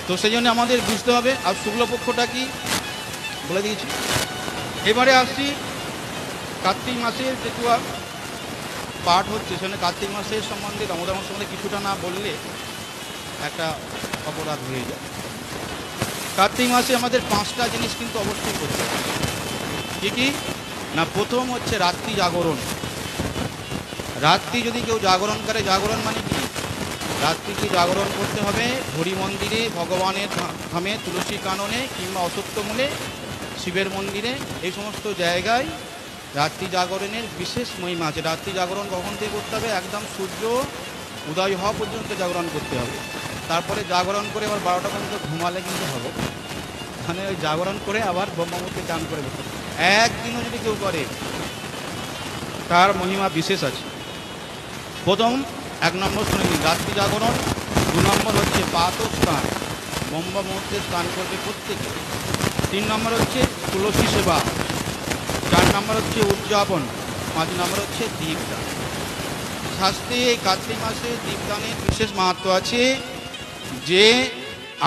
তো সেই জন্য আমাদের বুঝতে হবে। আর শুক্লপক্ষটা কি বলে দিয়েছি। এবারে আসছি কার্তিক মাসের যেটু পাঠ হচ্ছে, সেখানে কার্তিক মাসের সম্বন্ধে দামোদর মাস সম্বন্ধে কিছুটা না বললে একটা অপরাধ হয়ে যায়। কার্তিক মাসে আমাদের 5টা জিনিস কিন্তু অবশ্যই করতে হবে। কী কী না, প্রথম হচ্ছে রাত্রি জাগরণ। রাত্রি যদি কেউ জাগরণ করে, জাগরণ মানে কি, রাত্রিকে জাগরণ করতে হবে হরি মন্দিরে, ভগবানের ধামে, তুলসী কাননে কিংবা অশ্বত্থমূলে, শিবের মন্দিরে, এই সমস্ত জায়গায় রাত্রি জাগরণের বিশেষ মহিমা আছে। রাত্রি জাগরণ কখন থেকে করতে হবে? একদম সূর্য উদয় হওয়া পর্যন্ত জাগরণ করতে হবে। তারপরে জাগরণ করে আবার 12টা পর্যন্ত ঘুমালে কিন্তু হবে, মানে ওই জাগরণ করে আবার ব্রহ্মমূর্তি চান করে বসে একদিনও যদি কেউ করে তার মহিমা বিশেষ আছে। প্রথম 1 নম্বর শুনে নিন, রাত্রি জাগরণ। 2 নম্বর হচ্ছে প্রাতঃস্নান, ব্রহ্ম মুহূর্তে স্নান করবে প্রত্যেকে। 3 নম্বর হচ্ছে তুলসী সেবা। 4 নম্বর হচ্ছে উদযাপন। 5 নম্বর হচ্ছে দীপদান। শাস্ত্রে এই কার্তিক মাসে দীপদানের বিশেষ মাহাত্ম্য আছে, যে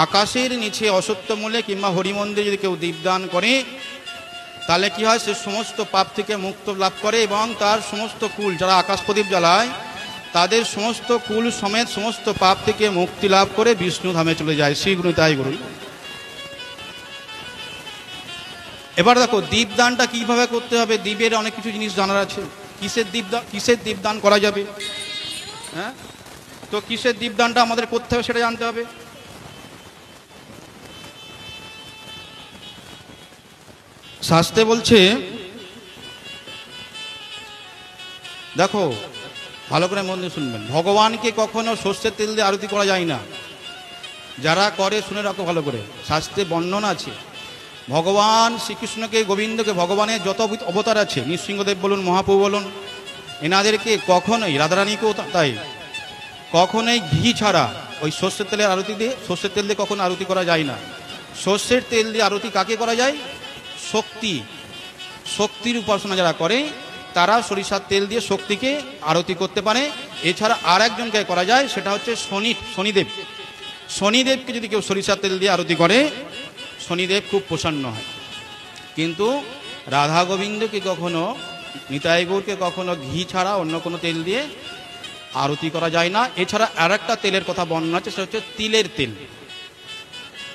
আকাশের নিচে অশ্বত্থমূলে কিংবা হরিমন্দিরে যদি কেউ দীপদান করে তাহলে কি হয়, সে সমস্ত পাপ থেকে মুক্ত লাভ করে এবং তার সমস্ত কুল, যারা আকাশ প্রদীপ জ্বালায় তাদের সমস্ত কুল সমেত সমস্ত পাপ থেকে মুক্তি লাভ করে বিষ্ণু ধামে চলে যায়। শ্রী গুরু তাই গুরু। এবার দেখো দীপদানটা কিভাবে করতে হবে। দীপের অনেক কিছু জিনিস জানার আছে। কিসের দীপদান করা যাবে, হ্যাঁ, তো কিসের দীপদানটা আমাদের করতে হবে সেটা জানতে হবে। শাস্ত্রে বলছে, দেখো ভালো করে মন দিয়ে শুনবেন, ভগবানকে কখনো সর্ষের তেল দিয়ে আরতি করা যায় না। যারা করে শুনে রাখো ভালো করে, শাস্ত্রে বর্ণনা আছে। ভগবান শ্রীকৃষ্ণকে, গোবিন্দকে, ভগবানের যত অবতার আছে, নৃসিংহদেব বলুন, মহাপ্রভু বলুন, এনাদেরকে কখনোই, রাধারানীকেও তাই, কখনোই ঘি ছাড়া ওই সর্ষের তেলের আরতি দিয়ে, সর্ষের তেল দিয়ে কখনো আরতি করা যায় না। সর্ষের তেল দিয়ে আরতি কাকে করা যায়? শক্তির উপাসনা যারা করে তারা সরিষার তেল দিয়ে শক্তিকে আরতি করতে পারে। এছাড়া আর একজনকে করা যায়, সেটা হচ্ছে শনিদেব। শনিদেবকে যদি কেউ সরিষার তেল দিয়ে আরতি করে, শনিদেব খুব প্রসন্ন হয়। কিন্তু রাধা গোবিন্দকে কখনো, নিতাই গৌরকে কখনো ঘি ছাড়া অন্য কোনো তেল দিয়ে আরতি করা যায় না। এছাড়া আর একটা তেলের কথা বর্ণনা আছে, সেটা হচ্ছে তিলের তেল।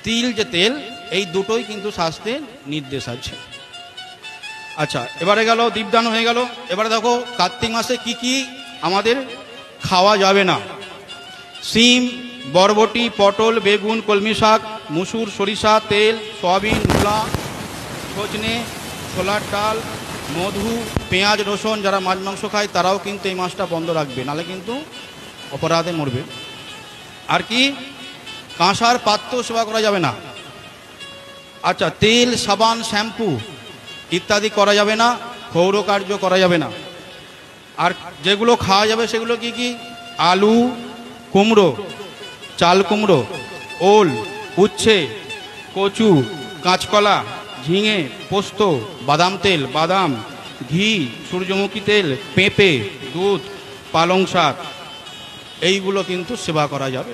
তিল যে তেল, এই দুটোই কিন্তু শাস্ত্রের নির্দেশ আছে। আচ্ছা, এবারে গেল দীপদান হয়ে গেল। এবারে দেখো কার্তিক মাসে কি কি আমাদের খাওয়া যাবে না। শিম, বরবটি, পটল, বেগুন, কলমি শাক, মুসুর, সরিষা তেল, সয়াবিন, মূলা, সজনে, ছোলার ডাল, মধু, পেঁয়াজ, রসুন, যারা মাছ মাংস খায় তারাও কিন্তু এই মাসটা বন্ধ রাখবে, নাহলে কিন্তু অপরাধে মরবে। আর কি, কাঁসার পাত্র সেবা করা যাবে না। আচ্ছা, তেল, সাবান, শ্যাম্পু ইত্যাদি করা যাবে না। ক্ষৌর কার্য করা যাবে না। আর যেগুলো খাওয়া যাবে সেগুলো কি কি? আলু, কুমড়ো, চাল কুমড়ো, ওল, উচ্ছে, কচু, কাঁচকলা, ঝিঙে, পোস্ত, বাদাম তেল, বাদাম, ঘি, সূর্যমুখী তেল, পেঁপে, দুধ, পালং শাক, এইগুলো কিন্তু সেবা করা যাবে।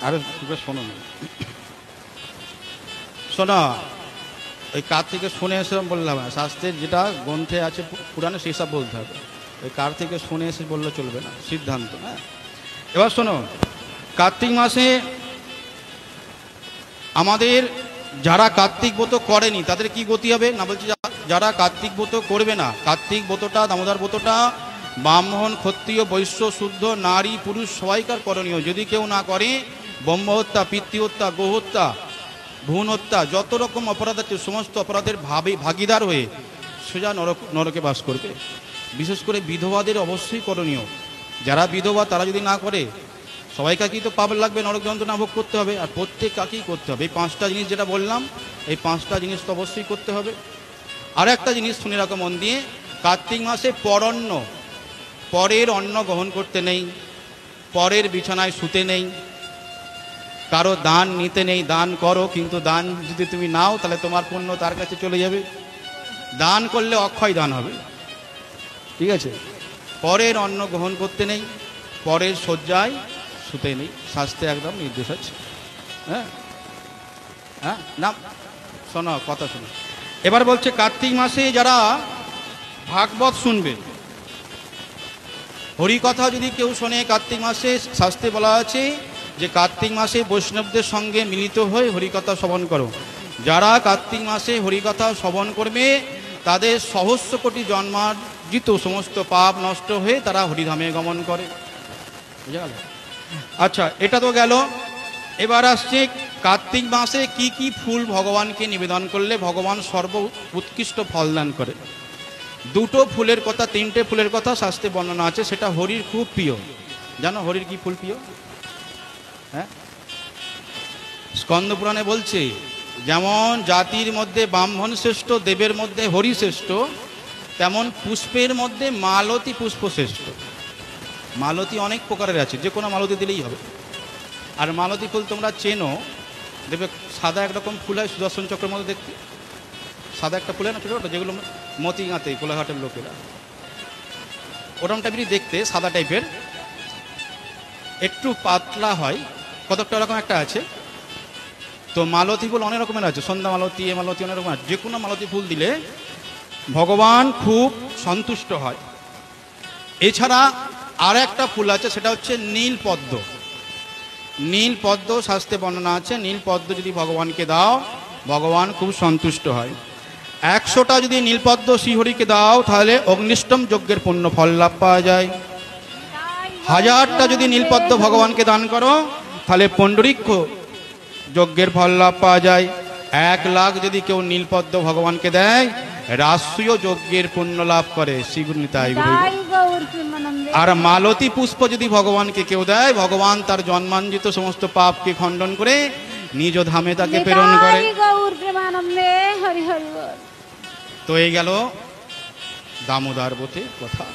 আরে শোনো না, শোনো, ওই কার থেকে শুনে এসে বললাম, শাস্ত্রের যেটা গ্রন্থে আছে পুরাণে সেই সব বলতে হবে। ওই কার থেকে শুনে এসে বললে চলবে না, সিদ্ধান্ত। হ্যাঁ, এবার শোনো, কার্তিক মাসে আমাদের যারা কার্তিক ব্রত করেনি তাদের কি গতি হবে না, বলছি যারা কার্তিক ব্রত করবে না, কার্তিক ব্রতটা, দামোদর ব্রতটা ব্রাহ্মণ, ক্ষত্রিয়, বৈশ্য, শুদ্ধ, নারী, পুরুষ সবাইকার করণীয়। যদি কেউ না করে, ব্রহ্মহত্যা, পিতৃহত্যা, গোহত্যা, ভ্রূণ হত্যা, যত রকম অপরাধ আছে সমস্ত অপরাধের ভাগিদার হয়ে সোজা নরকে বাস করবে। বিশেষ করে বিধবাদের অবশ্যই করণীয়। যারা বিধবা তারা যদি না করে, সবাইকাকেই তো পাপ লাগবে, নরক যন্ত্রণা ভোগ করতে হবে। আর প্রত্যেক কাকেই করতে হবে। এই 5টা জিনিস যেটা বললাম, এই 5টা জিনিস তো অবশ্যই করতে হবে। আর একটা জিনিস শুনে রাখো মন দিয়ে, কার্তিক মাসে পরন্ন, পরের অন্ন গ্রহণ করতে নেই, পরের বিছানায় শুতে নেই, কারো দান নিতে নেই। দান করো, কিন্তু দান যদি তুমি নাও তাহলে তোমার পুণ্য তার কাছে চলে যাবে। দান করলে অক্ষয় দান হবে, ঠিক আছে। পরের অন্ন গ্রহণ করতে নেই, পরের শয্যায় শুতে নেই, শাস্ত্রে একদম নির্দেশ আছে। হ্যাঁ হ্যাঁ, না শোনো, কথা শোনো। এবার বলছে কার্তিক মাসে যারা ভাগবত শুনবে, হরিকথা যদি কেউ শোনে কার্তিক মাসে, শাস্ত্রে বলা আছে যে কার্তিক মাসে বৈষ্ণবদের সঙ্গে মিলিত হয়ে হরিকথা শ্রবণ করো। যারা কার্তিক মাসে হরিকথা শ্রবণ করবে তাদের সহস্র কোটি জন্মার্জিত সমস্ত পাপ নষ্ট হয়ে তারা হরিধামে গমন করে। বুঝা গেল? আচ্ছা, এটা তো গেল। এবার আসছে কার্তিক মাসে কি কি ফুল ভগবানকে নিবেদন করলে ভগবান সর্ব উৎকৃষ্ট ফল দান করে। দুটো ফুলের কথা, তিনটে ফুলের কথা শাস্ত্রে বর্ণনা আছে, সেটা হরির খুব প্রিয়। জানো হরির কি ফুল প্রিয়? হ্যাঁ, স্কন্দ পুরাণে বলছে যেমন জাতির মধ্যে ব্রাহ্মণ শ্রেষ্ঠ, দেবের মধ্যে হরি শ্রেষ্ঠ, তেমন পুষ্পের মধ্যে মালতী পুষ্প শ্রেষ্ঠ। মালতী অনেক প্রকারের আছে, যে কোনো মালতী দিলেই হবে। আর মালতী ফুল তোমরা চেনো, দেখবে সাদা একরকম ফুল হয় সুদর্শন চক্রের মধ্যে দেখতে, সাদা একটা ফুল হয় না ছোটো ছোটো, যেগুলো মতি গাঁতে কোলাঘাটের লোকেরা, ওরম টাইপেরই দেখতে, সাদা টাইপের, একটু পাতলা হয়, কতকটা রকম একটা আছে। তো মালতী ফুল অনেক রকমের আছে, সন্ধ্যা মালতী, এ মালতী, অনেক রকম আছে। যে কোনো মালতী ফুল দিলে ভগবান খুব সন্তুষ্ট হয়। এছাড়া আর একটা ফুল আছে, সেটা হচ্ছে নীল পদ্ম। নীল পদ্ম শাস্ত্রে বর্ণনা আছে, নীল পদ্ম যদি ভগবানকে দাও ভগবান খুব সন্তুষ্ট হয়। 100টা যদি নীলপদ্ম শ্রীহরিকে দাও তাহলে অগ্নিষ্টম যজ্ঞের পুণ্য ফল লাভ পাওয়া যায়। 1000টা যদি নীলপদ্ম ভগবানকে দান করো তাহলে পুণ্ডরীক্ষ যজ্ঞের ফল লাভ পাওয়া যায়। 1 লাখ যদি কেউ নীলপদ্ম ভগবানকে দেয় রাষ্ট্রীয় যজ্ঞের পুণ্য লাভ করে। শ্রীগুণিতাই। আর মালতী পুষ্প যদি ভগবানকে কেউ দেয়, ভগবান তার জন্মাঞ্জিত সমস্ত পাপকে খণ্ডন করে নিজ ধামে তাকে প্রেরণ করে। তো এই গেল দামোদর বটে কথা।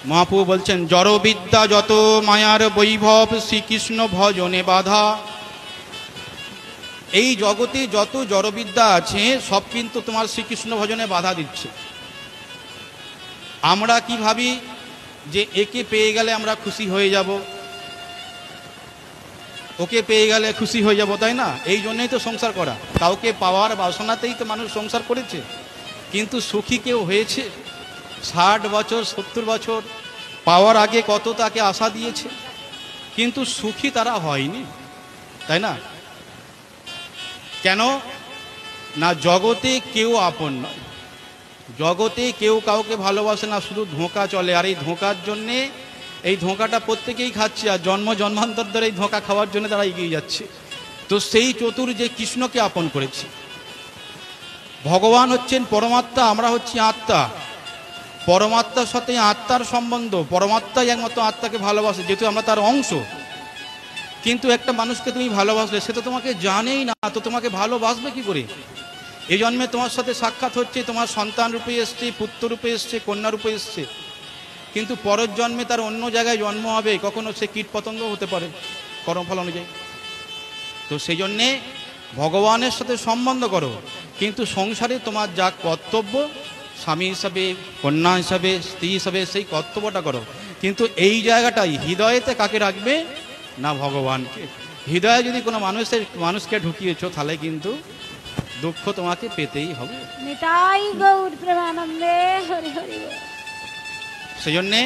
মহাপ্রভু বলছেন জড়বিদ্যা যত মায়ার বৈভব, শ্রীকৃষ্ণ ভজনে বাধা। এই জগতে যত জড়বিদ্যা আছে সব কিন্তু তোমার শ্রীকৃষ্ণ ভজনে বাধা দিচ্ছে। আমরা কি ভাবি যে একে পেয়ে গেলে আমরা খুশি হয়ে যাব, ওকে পেয়ে গেলে খুশি হয়ে যাব, তাই না? এই জন্যই তো সংসার করা, কাউকে পাওয়ার বাসনাতেই তো মানুষ সংসার করেছে। কিন্তু সুখী কেউ হয়েছে? 60 বছর 70 বছর পাওয়ার আগে কত তাকে আশা দিয়েছে, কিন্তু সুখী তারা হয়নি, তাই না? কেন না? জগতে কেউ আপন নয়, জগতে কেউ কাউকে ভালোবাসে না, শুধু ধোঁকা চলে। আর এই ধোঁকার জন্যে, এই ধোঁকাটা প্রত্যেকেই খাচ্ছে, আর জন্ম জন্মান্তর ধরে এই ধোঁকা খাওয়ার জন্য তারা এগিয়ে যাচ্ছে। তো সেই চতুর যে কৃষ্ণকে আপন করেছে, ভগবান হচ্ছেন পরমাত্মা, আমরা হচ্ছি আত্মা। পরমাত্মার সাথে আত্মার সম্বন্ধ, পরমাত্মাই একমাত্র আত্মাকে ভালোবাসে, যেহেতু আমরা তার অংশ। কিন্তু একটা মানুষকে তুমি ভালোবাসলে, সে তো তোমাকে জানেই না, তো তোমাকে ভালোবাসবে কি করে? এই জন্মে তোমার সাথে সাক্ষাৎ হচ্ছে, তোমার সন্তান রূপে এসছে, পুত্র রূপে এসছে, কন্যা রূপে এসছে, কিন্তু পরের জন্মে তার অন্য জায়গায় জন্ম হবে, কখনো সে কীট পতঙ্গ হতে পারে কর্মফল অনুযায়ী। তো সেই জন্যে ভগবানের সাথে সম্বন্ধ করো, কিন্তু সংসারে তোমার যা কর্তব্য, স্বামী হিসাবে, কন্যা হিসাবে, স্ত্রী হিসাবে, সেই কর্তব্যটা করো। কিন্তু এই জায়গাটাই হৃদয়েতে কাকে রাখবে না? ভগবানকে। হৃদয়ে যদি কোনো মানুষকে ঢুকিয়েছো তাহলে কিন্তু দুঃখ তোমাকে পেতেই হবে। সেই জন্যে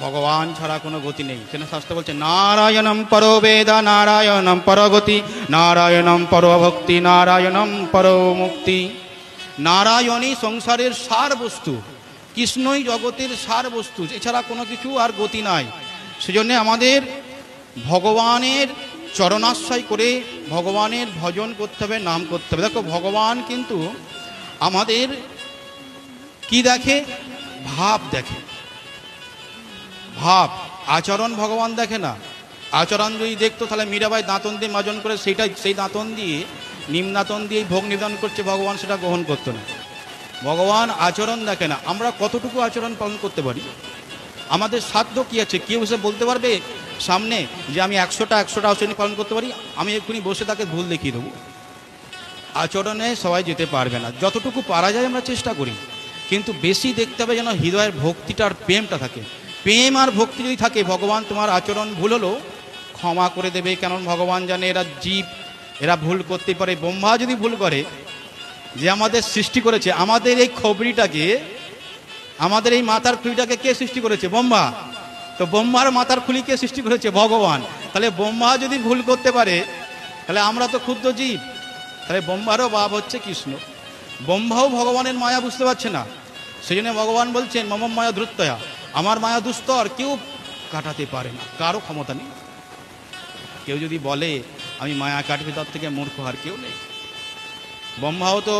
ভগবান ছাড়া কোনো গতি নেই। কেন শাস্ত্র বলছে নারায়ণম পরো বেদা, নারায়ণম পরগতি, নারায়ণম পরো ভক্তি, নারায়ণম পরো মুক্তি। নারায়ণই সংসারের সার বস্তু, কৃষ্ণই জগতের সার বস্তু, এছাড়া কোনো কিছু আর গতি নাই। সেজন্য আমাদের ভগবানের চরণাশ্রয় করে ভগবানের ভজন করতে হবে, নাম করতে হবে। দেখো ভগবান কিন্তু আমাদের কি দেখে? ভাব দেখে, ভাব। আচরণ ভগবান দেখে না। আচরণ যদি দেখতো তাহলে মীরাবাই দাঁতন দিয়ে মাজন করে সেই দাঁতন দিয়ে, নিম দাঁতন দিয়ে ভোগ নিবেদন করছে, ভগবান সেটা গ্রহণ করতো না। ভগবান আচরণ দেখে না, আমরা কতটুকু আচরণ পালন করতে পারি, আমাদের সাধ্য কি আছে? কেউ এসে বলতে পারবে সামনে যে আমি 100টা আচরণ পালন করতে পারি? আমি এক্ষুনি বসে তাকে ভুল দেখিয়ে দেবো। আচরণে সবাই যেতে পারবে না, যতটুকু পারা যায় আমরা চেষ্টা করি। কিন্তু বেশি দেখতে হবে যেন হৃদয়ের ভক্তিটা আর প্রেমটা থাকে। প্রেম আর ভক্তি যদি থাকে, ভগবান তোমার আচরণ ভুল হলো ক্ষমা করে দেবে। কেন ভগবান জানে এরা জীব, এরা ভুল করতে পারে। ব্রহ্মা যদি ভুল করে, যে আমাদের সৃষ্টি করেছে, আমাদের এই খবরিটাকে, আমাদের এই মাথার খুলিটাকে কে সৃষ্টি করেছে? ব্রহ্মা। তো ব্রহ্মার মাথার খুলি কে সৃষ্টি করেছে? ভগবান। তাহলে ব্রহ্মা যদি ভুল করতে পারে, তাহলে আমরা তো ক্ষুদ্র জীব। তাহলে ব্রহ্মারও বাপ হচ্ছে কৃষ্ণ। ব্রহ্মাও ভগবানের মায়া বুঝতে পারছে না, সেই জন্য ভগবান বলছেন মম মায়া ধৃত্যয়া, আমার মায়া দুস্তর, কেউ কাটাতে পারে না, কারো ক্ষমতা নেই। কেউ যদি বলে আমি মায়া কাটবে, তার থেকে মূর্খ আর কেউ নেই। ব্রহ্মাও তো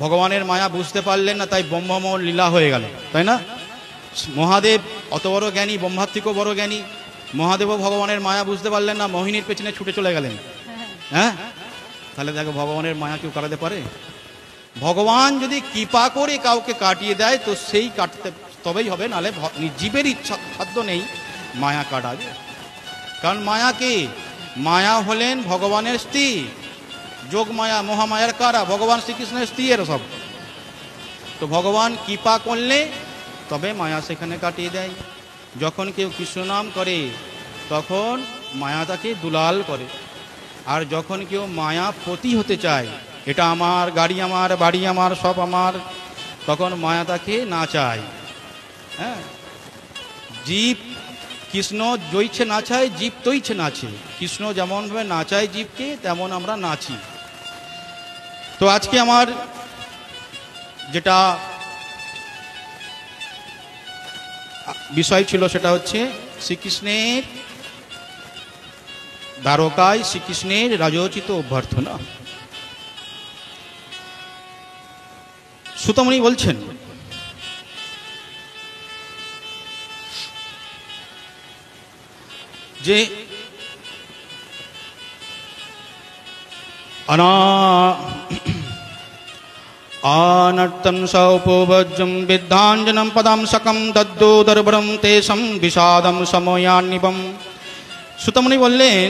ভগবানের মায়া বুঝতে পারলেন না, তাই ব্রহ্মমোহন লীলা হয়ে গেল, তাই না? মহাদেব অত বড় জ্ঞানী, ব্রহ্মার থেকেও বড় জ্ঞানী, মহাদেবও ভগবানের মায়া বুঝতে পারলেন না, মোহিনীর পেছনে ছুটে চলে গেলেন। হ্যাঁ, তাহলে দেখো ভগবানের মায়া কেউ কাটাতে পারে? ভগবান যদি কৃপা করে কাউকে কাটিয়ে দেয় তো সেই কাটতে তবেই হবে, নাহলে জীবের ইচ্ছা খাদ্য নেই মায়া কাটাবে। কারণ মায়া কে? মায়া হলেন ভগবানের স্ত্রী। যোগ মায়া, মহামায়ার কারা? ভগবান শ্রীকৃষ্ণের স্ত্রী এরা সব। তো ভগবান কৃপা করলে তবে মায়া সেখানে কাটিয়ে দেয়। যখন কেউ কৃষ্ণ নাম করে তখন মায়া তাকে দুলাল করে। আর যখন কেউ মায়া পতি হতে চায়, এটা আমার, গাড়ি আমার, বাড়ি আমার, সব আমার, তখন মায়া তাকে না চায়। হ্যাঁ, জীব কৃষ্ণ জইছে না চায়, জীব তৈছে নাচে। কৃষ্ণ যেমনভাবে নাচায় জীবকে, তেমন আমরা নাচি। তো আজকে আমার যেটা বিষয় ছিল সেটা হচ্ছে শ্রীকৃষ্ণের দ্বারকায় শ্রীকৃষ্ণের রাজোচিত অভ্যর্থনা। সুতমণি বলছেন যে আনর্তন সৌপোবজ্জম বিদ্ধাঞ্জনম পদম সকম দদ্দোদরবরম তেষম বিষাদম সময়ান্নিবম। সুতমণি বললেন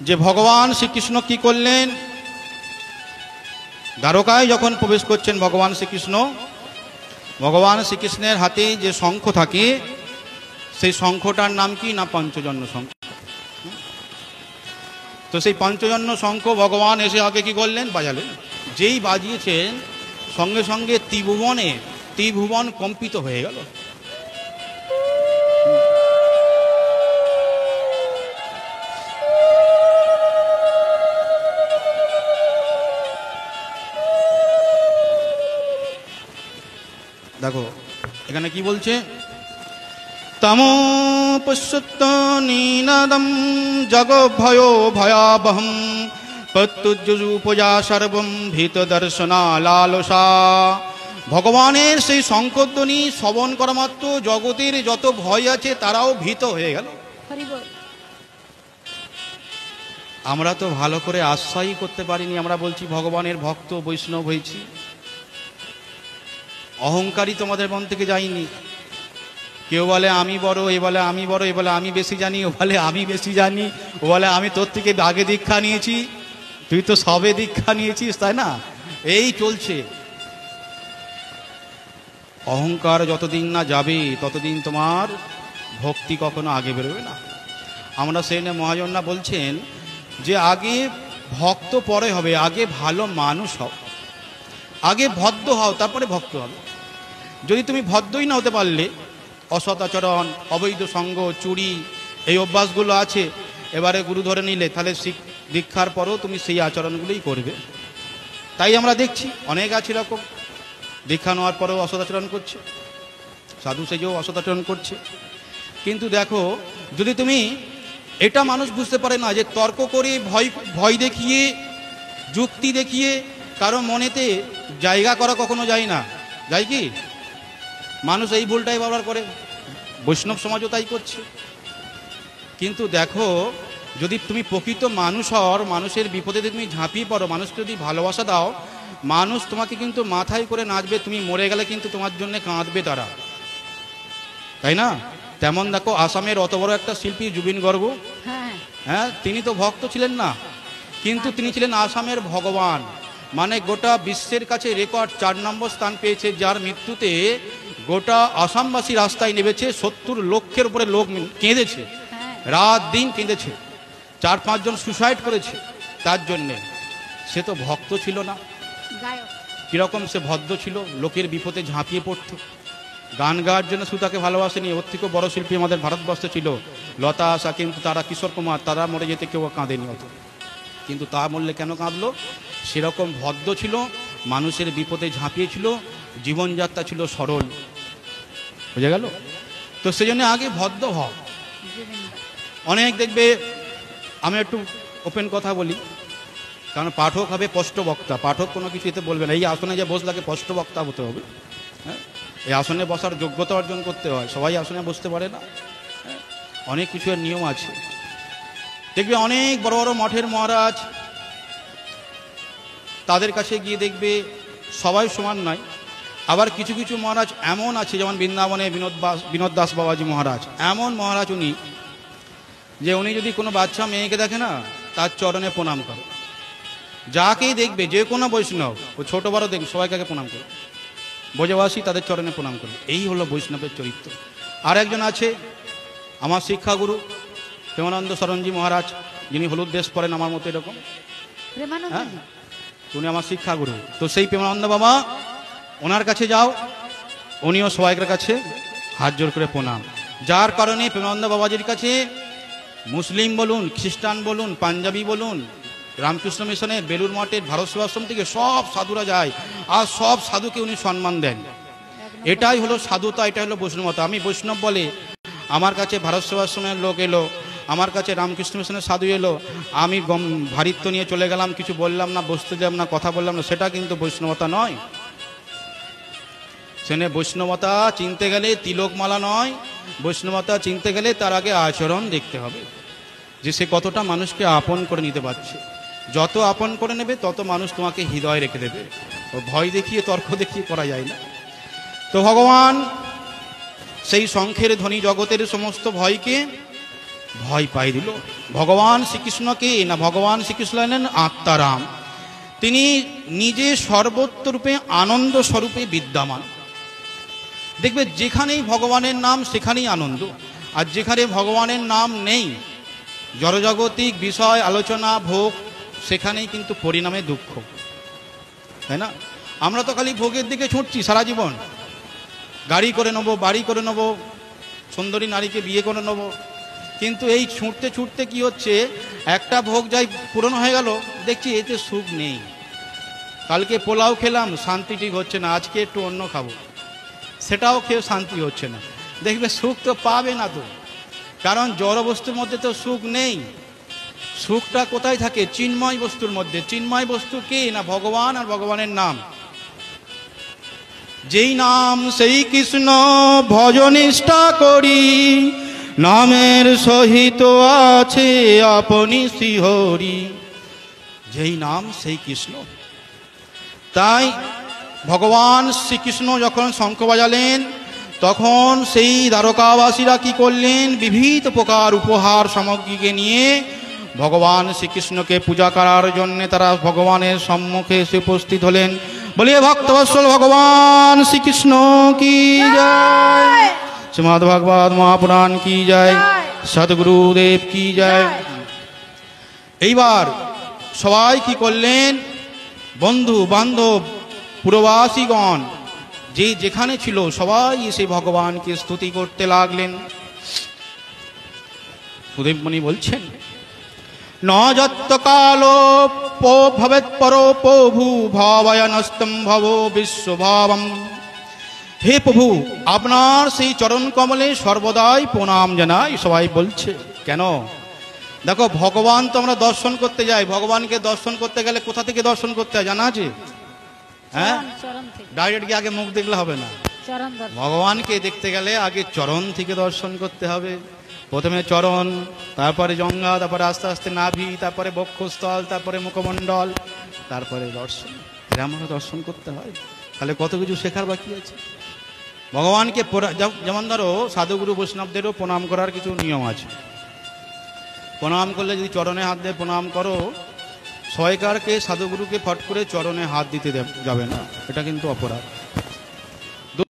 যে ভগবান শ্রীকৃষ্ণ কি করলেন? দ্বারকায় যখন প্রবেশ করছেন ভগবান শ্রীকৃষ্ণ, ভগবান শ্রীকৃষ্ণের হাতে যে শঙ্খ থাকে, সেই শঙ্খটার নাম কি না? পঞ্চজন্য শঙ্খ। তো সেই পঞ্চজন্য শঙ্খ ভগবান এসে আগে কি করলেন? বাজালেন। যেই বাজিয়েছেন সঙ্গে সঙ্গে ত্রিভুবন কম্পিত হয়ে গেল। দেখো এখানে কি বলছে? তমো পশ্যত নীনাদম জগভয়ো ভয়াবহম প্রত্যুজ্জুপজা সর্বম ভীত দর্শনা লালসা। ভগবানের সেই শঙ্খধ্বনি শ্রবণ করা মাত্র জগতের যত ভয় আছে তারাও ভীত হয়ে গেল। আমরা তো ভালো করে আশ্রয়ই করতে পারিনি। আমরা বলছি ভগবানের ভক্ত, বৈষ্ণব হয়েছি। অহংকারী তোমাদের মন থেকে যায়নি। কেউ বলে আমি বড়, এ বলে আমি বড়, এ বলে আমি বেশি জানি, ও বলে আমি বেশি জানি, ও বলে আমি তোর থেকে আগে দীক্ষা নিয়েছি, তুই তো সবে দীক্ষা নিয়েছিস, তাই না? এই চলছে। অহংকার যতদিন না যাবে ততদিন তোমার ভক্তি কখনো আগে বেরোবে না। আমরা সেনে মহাজন্না বলছেন যে আগে ভক্ত পরে হবে, আগে ভালো মানুষ হও, আগে ভদ্র হও, তারপরে ভক্ত হবে। যদি তুমি ভদ্রই না হতে পারলে, অসৎ আচরণ, অবৈধ সঙ্গ, চুরি, এই অভ্যাসগুলো আছে, এবারে গুরু ধরে নিলে, তাহলে দীক্ষার পরও তুমি সেই আচরণগুলোই করবে। তাই আমরা দেখছি অনেক আছে এরকম, দীক্ষা নেওয়ার পরেও অসৎ আচরণ করছে, সাধু সেজেও অসৎ আচরণ করছে। কিন্তু দেখো, যদি তুমি এটা মানুষ বুঝতে পারে না যে তর্ক করে, ভয় দেখিয়ে, যুক্তি দেখিয়ে কারো মনেতে জায়গা করা কখনো যায় না। যায় কি? মানুষ এই ভুলটাই ব্যবহার করে, বৈষ্ণব সমাজও তাই করছে। কিন্তু দেখো, যদি তুমি প্রকৃত মানুষ হও, মানুষের বিপদে তুমি ঝাঁপিয়ে পড়ো, মানুষকে যদি ভালোবাসা দাও, মানুষ তোমাকে কিন্তু মাথায় করে নাচবে। তুমি মরে গেলে কিন্তু তোমার জন্য কাঁদবে তারা, তাই না? তেমন দেখো আসামের অত বড় একটা শিল্পী জুবিন গর্গ, হ্যাঁ, তিনি তো ভক্ত ছিলেন না, কিন্তু তিনি ছিলেন আসামের ভগবান। মানে গোটা বিশ্বের কাছে রেকর্ড 4 নম্বর স্থান পেয়েছে, যার মৃত্যুতে গোটা আসামবাসী রাস্তায় নেমেছে। 70 লক্ষের উপরে লোক কেঁদেছে, রাত দিন কেঁদেছে। 4-5 জন সুসাইড করেছে তার জন্যে। সে তো ভক্ত ছিল না, কিরকম সে ভদ্র ছিল, লোকের বিপদে ঝাঁপিয়ে পড়ত। গান গাওয়ার জন্য শুধু তাকে ভালোবাসেনি, ওর থেকেও বড় শিল্পী আমাদের ভারতবর্ষে ছিল, লতা আশা, কিন্তু তারা কিশোর কুমার, তারা মরে যেতে কেউ কাঁদেনি অত। কিন্তু তা বললে কেন কাঁদলো? সেরকম ভদ্র ছিল, মানুষের বিপদে ঝাঁপিয়েছিল, জীবনযাত্রা ছিল সরল। বুঝে গেল তো? সেজন্য আগে ভদ্র হও। অনেক দেখবে, আমি একটু ওপেন কথা বলি, কারণ পাঠক হবে স্পষ্ট বক্তা। পাঠক কোনো কিছু এতে বলবে না, এই আসনে যে বসলাকে স্পষ্ট বক্তা হতে হবে। হ্যাঁ, এই আসনে বসার যোগ্যতা অর্জন করতে হয়, সবাই আসনে বসতে পারে না। অনেক কিছু এর নিয়ম আছে। দেখবে অনেক বড় বড় মঠের মহারাজ, তাদের কাছে গিয়ে দেখবে সবাই সমান নয়। আবার কিছু কিছু মহারাজ এমন আছে, যেমন বৃন্দাবনে বিনোদ দাস বাবাজি মহারাজ, এমন মহারাজ উনি, যে উনি যদি কোনো বাচ্চা মেয়েকে দেখে না, তার চরণে প্রণাম করে। যাকেই দেখবে, যে কোনো বৈষ্ণব, ও ছোট বড় দেখবে, সবাইকে আগে প্রণাম করে, ব্রজবাসী তাদের চরণে প্রণাম করে। এই হলো বৈষ্ণবের চরিত্র। আর একজন আছে আমার শিক্ষাগুরু প্রেমানন্দ শরণজি মহারাজ, যিনি হলুদ ড্রেস পরেন আমার মতো এরকম, হ্যাঁ, উনি আমার শিক্ষাগুরু। তো সেই প্রেমানন্দ বাবা, ওনার কাছে যাও, উনিও সবাইকার কাছে হাত জোর করে প্রণাম। যার কারণে প্রেমানন্দ বাবাজির কাছে মুসলিম বলুন, খ্রিস্টান বলুন, পাঞ্জাবি বলুন, রামকৃষ্ণ মিশনের, বেলুর মঠের, ভারত সেবাশ্রম থেকে সব সাধুরা যায়, আর সব সাধুকে উনি সম্মান দেন। এটাই হলো সাধুতা, এটাই হলো বৈষ্ণবতা। আমি বৈষ্ণব বলে আমার কাছে ভারত সেবাশ্রমের লোক এলো, আমার কাছে রামকৃষ্ণ মিশনের সাধু এলো, আমি ভারিত্ব নিয়ে চলে গেলাম, কিছু বললাম না, বসতে দিলাম না, কথা বললাম না, সেটা কিন্তু বৈষ্ণবতা নয়। সেনে বৈষ্ণবতা চিনতে গেলে তিলকমালা নয়, বৈষ্ণবতা চিনতে গেলে তার আগে আচরণ দেখতে হবে, যে সে কতটা মানুষকে আপন করে নিতে পারছে। যত আপন করে নেবে, তত মানুষ তোমাকে হৃদয় রেখে দেবে। ও ভয় দেখিয়ে, তর্ক দেখিয়ে করা যায় না। তো ভগবান সেই শঙ্খের ধ্বনি জগতের সমস্ত ভয়কে ভয় পাই দিল। ভগবান শ্রীকৃষ্ণকে না, ভগবান শ্রীকৃষ্ণ হলেন আত্মারাম। তিনি নিজে সর্বত্ররূপে আনন্দ স্বরূপে বিদ্যমান। দেখবে যেখানেই ভগবানের নাম, সেখানেই আনন্দ। আর যেখানে ভগবানের নাম নেই, জড়জাগতিক বিষয় আলোচনা, ভোগ, সেখানেই কিন্তু পরিণামে দুঃখ, তাই না? আমরা তো খালি ভোগের দিকে ছুটছি সারা জীবন। গাড়ি করে নেবো, বাড়ি করে নেবো, সুন্দরী নারীকে বিয়ে করে নেবো, কিন্তু এই ছুটতে ছুটতে কি হচ্ছে, একটা ভোগ যাই পূরণ হয়ে গেল, দেখছি এতে সুখ নেই। কালকে পোলাও খেলাম, শান্তি ঠিক হচ্ছে না, আজকে একটু অন্য খাবো, সেটাও খেয়ে শান্তি হচ্ছে না। দেখবে সুখ তো পাবে না তো, কারণ জড় বস্তুর মধ্যে তো সুখ নেই। সুখটা কোথায় থাকে? চিন্ময় বস্তুর মধ্যে। চিন্ময় বস্তু কে? না ভগবান আর ভগবানের নাম। যেই নাম সেই কৃষ্ণ ভজনিষ্ঠা করি, নামের সহিত আছে আপনি শ্রীহরি। যেই নাম সেই কৃষ্ণ। তাই ভগবান শ্রীকৃষ্ণ যখন শঙ্খ বাজালেন, তখন সেই দ্বারকাবাসীরা কি করলেন? বিবিধ প্রকার উপহার সামগ্রীকে নিয়ে ভগবান শ্রীকৃষ্ণকে পূজা করার জন্য তারা ভগবানের সম্মুখে এসে উপস্থিত হলেন। বলিয়ে ভক্তবৎসল ভগবান শ্রীকৃষ্ণ কি জয়, শ্রীমদ্ ভাগবত মহাপুরাণ কি জয়, সদ্গুরুদেব কি জয়। এইবার সবাই কি করলেন? বন্ধু বান্ধব পুরবাসীগণ যে যেখানে ছিল, সবাই এসে ভগবানকে স্তুতি করতে লাগলেন। সুদেবমণি বলছেন, ন যত্ত কালো ভবেৎ পরো প্রভু ভাবয়ানস্তম ভব বিশ্বভাবম। হে প্রভু, আপনার সেই চরণ কমলে সর্বদাই প্রণাম জানাই। সবাই বলছে কেন? দেখো, ভগবান তো আমরা দর্শন করতে যাই, ভগবানকে দর্শন করতে গেলে কোথা থেকে দর্শন করতে হয় জানা আছে? হ্যাঁ, ডাইরেক্ট গিয়ে আগে মুখ দেখলে হবে না। ভগবানকে দেখতে গেলে আগে চরণ থেকে দর্শন করতে হবে। প্রথমে চরণ, তারপরে জঙ্ঘা, তারপরে আস্তে আস্তে নাভি, তারপরে বক্ষস্থল, তারপরে মুখমণ্ডল, তারপরে দর্শন। আমরা দর্শন করতে হয়, তাহলে কত কিছু শেখার বাকি আছে। ভগবানকে যেমন ধরো সাধুগুরু বৈষ্ণবদেরও প্রণাম করার কিছু নিয়ম আছে। প্রণাম করলে যদি চরণে হাত দিয়ে প্রণাম করো, সয়কারকে সাধুগুরুকে ফট করে চরণে হাত দিতে যাবে না, এটা কিন্তু অপরাধ।